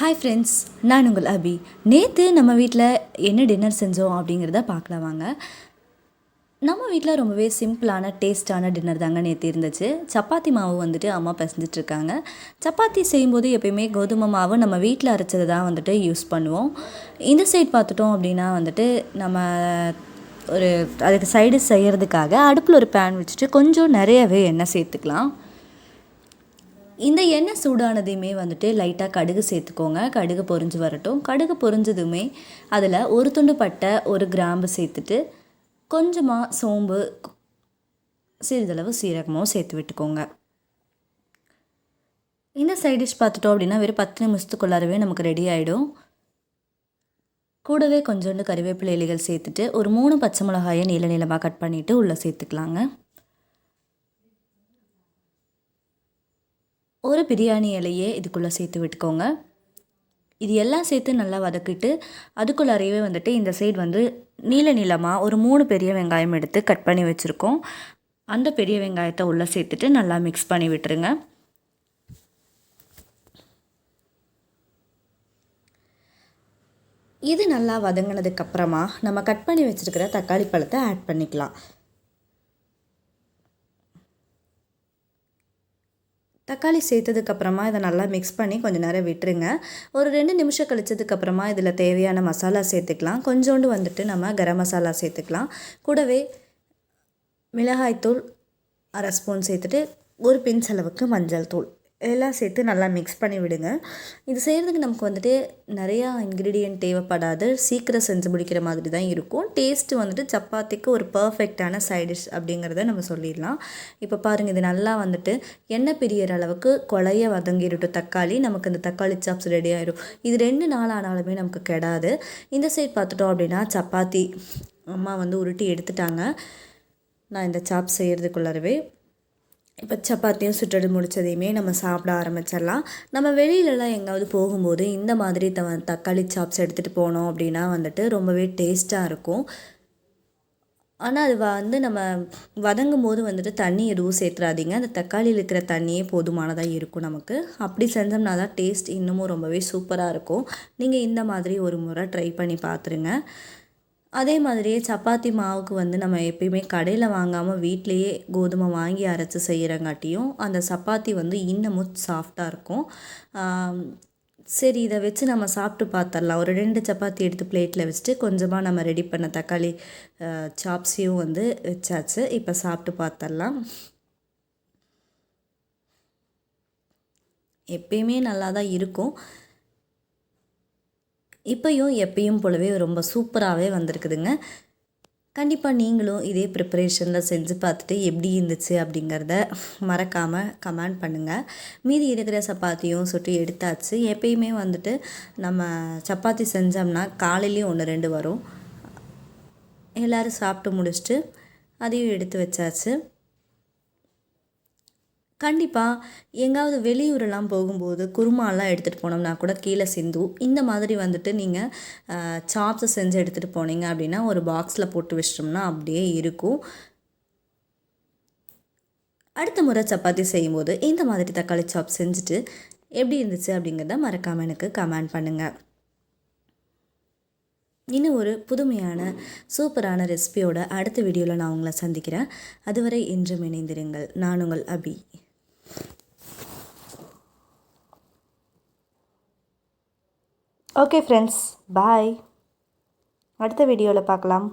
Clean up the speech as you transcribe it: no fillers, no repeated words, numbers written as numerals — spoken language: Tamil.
ஹாய் ஃப்ரெண்ட்ஸ், நான் உங்கள் அபி. நேற்று நம்ம வீட்டில் என்ன டின்னர் செஞ்சோம் அப்படிங்கிறத பார்க்கலாம் வாங்க. நம்ம வீட்டில் ரொம்பவே சிம்பிளான டேஸ்ட்டான டின்னர் தாங்க நேற்று இருந்துச்சு. சப்பாத்தி மாவு வந்துட்டு அம்மா பிசைஞ்சிட்ருக்காங்க. சப்பாத்தி செய்யும்போது எப்பயுமே கோதுமை மாவு நம்ம வீட்டில் அரைச்சதை தான் வந்துட்டு யூஸ் பண்ணுவோம். இந்த சைட் பார்த்துட்டோம் அப்படின்னா வந்துட்டு நம்ம ஒரு அதுக்கு சைடு செய்கிறதுக்காக அடுப்பில் ஒரு பேன் வச்சுட்டு கொஞ்சம் நிறையவே எண்ணெய் சேர்த்துக்கலாம். இந்த எண்ணெய் சூடானதையுமே வந்துட்டு லைட்டாக கடுகு சேர்த்துக்கோங்க. கடுகு பொரிஞ்சு வரட்டும். கடுகு பொரிஞ்சதுமே அதில் ஒரு துண்டு பட்டை, ஒரு கிராம்பு சேர்த்துட்டு கொஞ்சமாக சோம்பு, சிறிதளவு சீரகமும் சேர்த்து விட்டுக்கோங்க. இந்த சைட் டிஷ் பார்த்துட்டோம் அப்படின்னா வெறும் 10 நிமிஷத்துக்குள்ளாரவே நமக்கு ரெடி ஆகிடும். கூடவே கொஞ்சோண்டு கறிவேப்பிலை இலைகள் சேர்த்துட்டு ஒரு 3 பச்சை மிளகாயை நீள நீளமாக கட் பண்ணிவிட்டு உள்ளே சேர்த்துக்கலாங்க. ஒரு பிரியாணி இலையே இதுக்குள்ளே சேர்த்து விட்டுக்கோங்க. இது எல்லாம் சேர்த்து நல்லா வதக்கிட்டு அதுக்குள்ளாரையவே வந்துட்டு இந்த சைடு வந்து நீளமாக ஒரு 3 பெரிய வெங்காயம் எடுத்து கட் பண்ணி வச்சுருக்கோம். அந்த பெரிய வெங்காயத்தை உள்ளே சேர்த்துட்டு நல்லா மிக்ஸ் பண்ணி விட்டுருங்க. இது நல்லா வதங்கினதுக்கப்புறமா நம்ம கட் பண்ணி வச்சுருக்கிற தக்காளி பழத்தை ஆட் பண்ணிக்கலாம். தக்காளி சேர்த்ததுக்கப்புறமா இதை நல்லா மிக்ஸ் பண்ணி கொஞ்சம் நேரம் விட்டுருங்க. ஒரு 2 நிமிஷம் கழிச்சதுக்கப்புறமா இதில் தேவையான மசாலா சேர்த்துக்கலாம். கொஞ்சோண்டு வந்துட்டு நம்ம கரம் மசாலா சேர்த்துக்கலாம். கூடவே மிளகாய்த்தூள் 1/2 ஸ்பூன் சேர்த்துட்டு ஒரு பிஞ்ச் அளவுக்கு மஞ்சள் தூள் எல்லாம் சேர்த்து நல்லா மிக்ஸ் பண்ணி விடுங்க. இது செய்கிறதுக்கு நமக்கு வந்துட்டு நிறையா இன்க்ரீடியன்ட் தேவைப்படாது. சீக்கிரம் செஞ்சு முடிக்கிற மாதிரி தான் இருக்கும். டேஸ்ட்டு வந்துட்டு சப்பாத்திக்கு ஒரு பர்ஃபெக்டான சைட் டிஷ் அப்படிங்கிறத நம்ம சொல்லிடலாம். இப்போ பாருங்கள், இது நல்லா வந்துட்டு எண்ணெய் பிரியிற அளவுக்கு கொலைய வதங்கிடட்டும் தக்காளி. நமக்கு இந்த தக்காளி சாப்ஸ் ரெடி ஆகிடும். இது 2 நாள் ஆனாலுமே நமக்கு கெடாது. இந்த சைட் பார்த்துட்டோம் அப்படின்னா சப்பாத்தி அம்மா வந்து உருட்டி எடுத்துட்டாங்க. நான் இந்த சாப்ஸ் செய்கிறதுக்குள்ளவே இப்போ சப்பாத்தியும் சுட்டுட்டு முடித்ததையுமே நம்ம சாப்பிட ஆரம்பிச்சிடலாம். நம்ம வெளியிலலாம் எங்காவது போகும்போது இந்த மாதிரி தக்காளி சாப்ஸ் எடுத்துகிட்டு போனோம் அப்படின்னா வந்துட்டு ரொம்பவே டேஸ்ட்டாக இருக்கும். ஆனால் அது வந்து நம்ம வதங்கும் போது வந்துட்டு தண்ணி எதுவும் சேர்த்துறாதீங்க. அந்த தக்காளியில் இருக்கிற தண்ணியே போதுமானதாக இருக்கும் நமக்கு. அப்படி செஞ்சோம்னா தான் டேஸ்ட் இன்னமும் ரொம்பவே சூப்பராக இருக்கும். நீங்கள் இந்த மாதிரி ஒரு முறை ட்ரை பண்ணி பார்த்துருங்க. அதே மாதிரியே சப்பாத்தி மாவுக்கு வந்து நம்ம எப்பயுமே கடையில் வாங்காமல் வீட்டிலையே கோதுமை வாங்கி அரைச்சி செய்கிறங்காட்டியும் அந்த சப்பாத்தி வந்து இன்னமும் சாஃப்டாக இருக்கும். சரி, இதை வச்சு நம்ம சாப்பிட்டு பார்த்துடலாம். ஒரு 2 சப்பாத்தி எடுத்து பிளேட்டில் வச்சுட்டு கொஞ்சமாக நம்ம ரெடி பண்ண தக்காளி சாப்ஸையும் வந்து வச்சாச்சு. இப்போ சாப்பிட்டு பார்த்துடலாம். எப்பயுமே நல்லா தான் இருக்கும். இப்போயும் எப்பயும் போலவே ரொம்ப சூப்பராகவே வந்திருக்குதுங்க. கண்டிப்பாக நீங்களும் இதே ப்ரிப்பரேஷனில் செஞ்சு பார்த்துட்டு எப்படி இருந்துச்சு அப்படிங்கிறத மறக்காமல் கமெண்ட் பண்ணுங்கள். மீதி இருக்கிற சப்பாத்தியும் சுட்டு எடுத்தாச்சு. எப்பயுமே வந்துட்டு நம்ம சப்பாத்தி செஞ்சோம்னா காலையிலையும் 1 2 வரும். எல்லோரும் சாப்பிட்டு முடிச்சுட்டு அதையும் எடுத்து வச்சாச்சு. கண்டிப்பாக எங்காவது வெளியூரெலாம் போகும்போது குருமாலாம் எடுத்துகிட்டு போனோம்னா கூட கீழே சிந்தும். இந்த மாதிரி வந்துட்டு நீங்கள் சாப்ஸை செஞ்சு எடுத்துகிட்டு போனீங்க அப்படின்னா ஒரு பாக்ஸில் போட்டு வச்சிட்டோம்னா அப்படியே இருக்கும். அடுத்த முறை சப்பாத்தி செய்யும்போது இந்த மாதிரி தக்காளி சாப்ஸ் செஞ்சுட்டு எப்படி இருந்துச்சு அப்படிங்கிறத மறக்காமல் எனக்கு கமெண்ட் பண்ணுங்கள். இன்னும் ஒரு புதுமையான சூப்பரான ரெசிபியோட அடுத்த வீடியோவில் நான் உங்களை சந்திக்கிறேன். அதுவரை இன்றும் இணைந்திருங்கள். நான் உங்கள் அபி. ஓகே ஃப்ரெண்ட்ஸ், பாய். அடுத்த வீடியோவில் பார்க்கலாம்.